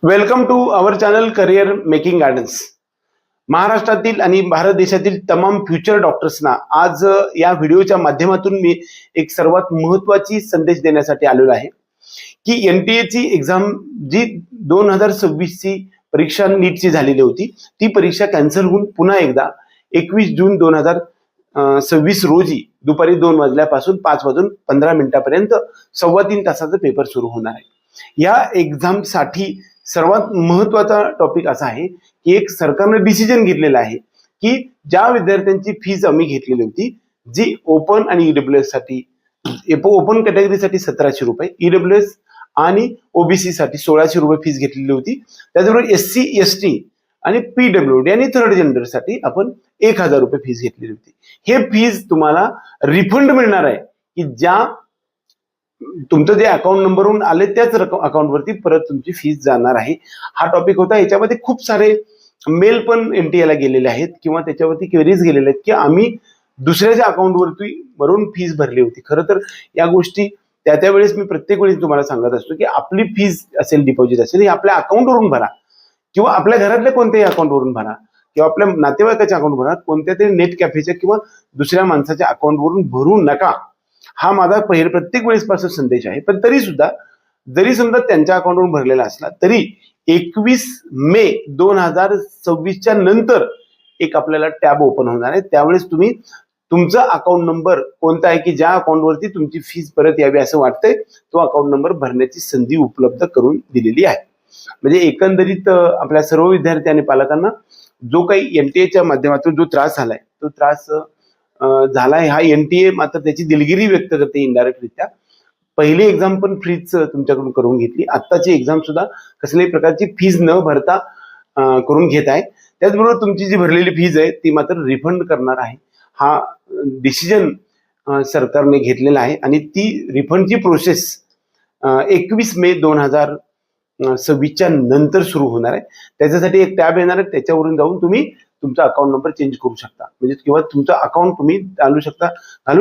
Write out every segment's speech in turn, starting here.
Welcome to our channel career making gardens. महाराष्ट्रातील आणि भारत देशातील तमाम फ्युचर डॉक्टर्सना आज या व्हिडिओच्या माध्यमातून मी एक सर्वात महत्त्वाची संदेश देण्यासाठी आलेलो आहे की NTA ची एक्झाम जी 2026 ची परीक्षा नीटची झालेली होती, ती परीक्षा कॅन्सल होऊन पुन्हा एकदा 21 जून 2026 रोजी दुपारी 2 वाजल्यापासून 5 वाजून 15 मिनिटापर्यंत 3.25 तासाचा पेपर सुरू होणार आहे। या एक्झाम साठी सर्वात महत्त्वाचा टॉपिक असा आहे की एक सरकारने डिसिजन घेतलेला आहे की ज्या विद्यार्थ्यांची फीज आम्ही घेतलेली होती, जी ओपन आणि ईडब्ल्यूएस साठी, ओपन कॅटेगरीसाठी 1700 रुपये, ईडब्ल्यूएस आणि ओबीसी साठी 1600 रुपये फीज घेतलेली होती, त्याचबरोबर SC ST आणि PWD आणि थर्ड जेंडर साठी आपण 1000 रुपये फीज घेतलेली होती। हे फीज तुम्हाला रिफंड मिळणार आहे की ज्या तुमचं जे अकाउंट नंबरवरून आले त्याच अकाउंटवरती परत तुमची फीज जाणार आहे। हा टॉपिक होता। याच्यामध्ये खूप सारे मेल पण NTA ला गेलेले आहेत किंवा त्याच्यावरती क्वेरीज गेलेले आहेत की आम्ही दुसऱ्याच्या अकाउंटवरती वरून फीज भरली होती। खरं तर या गोष्टी त्यावेळेस मी प्रत्येक वेळेस तुम्हाला सांगत असतो की आपली फीज असेल, डिपॉझिट असेल, हे आपल्या अकाउंटवरून भरा किंवा आपल्या घरातल्या कोणत्याही अकाउंटवरून भरा किंवा आपल्या नातेवाईकाच्या अकाउंट भरा, कोणत्या तरी नेट कॅफेच्या किंवा दुसऱ्या माणसाच्या अकाउंटवरून भरू नका। हा माझा प्रत्येक वेळेसपासून संदेश आहे। पण तरी सुद्धा जरी समजा त्यांच्या अकाउंटवरून भरलेला असला तरी 21 मे 2026 च्या नंतर एक आपल्याला टॅब ओपन होणार आहे। त्यावेळेस तुम्ही तुमचा अकाउंट नंबर कोणता आहे की ज्या अकाउंटवरती तुमची फीज परत यावी असं वाटतंय, तो अकाउंट नंबर भरण्याची संधी उपलब्ध करून दिलेली आहे। म्हणजे एकंदरीत आपल्या सर्व विद्यार्थी आणि पालकांना जो काही NTA माध्यमातून जो त्रास झालाय, तो त्रास झालाय। हा NTA मात्र त्याची दिलगिरी व्यक्त करते इनडायरेक्टरित्या। पहिली एक्झाम पण फ्रीज तुमच्याकडून करून घेतली, आत्ताची एक्झाम सुद्धा कसल्याही प्रकारची फीज न भरता करून घेत आहे। त्याचबरोबर तुमची जी भरलेली फीज आहे ती मात्र रिफंड करणार आहे। हा डिसिजन सरकारने घेतलेला आहे आणि ती रिफंडची प्रोसेस 21 मे 2026 च्या नंतर सुरू होणार आहे। त्याच्यासाठी एक टॅब येणार आहे, त्याच्यावरून जाऊन तुम्ही तुमचा अकाउंट नंबर चेंज करू शकता, म्हणजे किंवा तुमचा अकाउंट तुम्ही घालू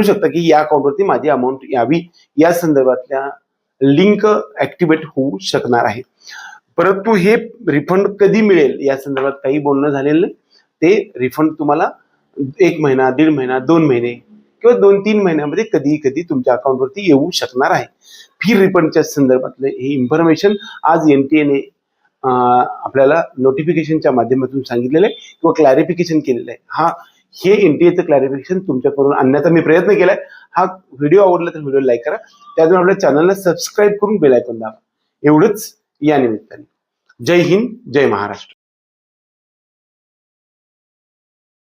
शकता की या अकाउंटवरती माझी अमाऊंट यावी, या संदर्भातल्या लिंक ऍक्टिव्हेट होऊ शकणार आहे। परंतु हे रिफंड कधी मिळेल या संदर्भात काही बोलणं झालेलं नाही। ते रिफंड तुम्हाला 1 महिना, 1.5 महिना, 2 महिने किंवा 2-3 महिन्यामध्ये कधी तुमच्या अकाउंटवरती येऊ शकणार आहे। फी रिफंडच्या संदर्भातले हे इन्फॉर्मेशन आज NTA ने आपल्याला नोटिफिकेशनच्या माध्यमातून सांगितलेलं आहे किंवा क्लॅरिफिकेशन केलेलं आहे। हे NTA चं क्लॅरिफिकेशन तुमच्याकडून आणण्याचा मी प्रयत्न केलाय। हा व्हिडिओ आवडला तर व्हिडिओ लाईक करा, त्यातून आपल्या चॅनलला सबस्क्राईब करून बेल आयकॉन दाबा। एवढंच या निमित्ताने। जय हिंद, जय महाराष्ट्र।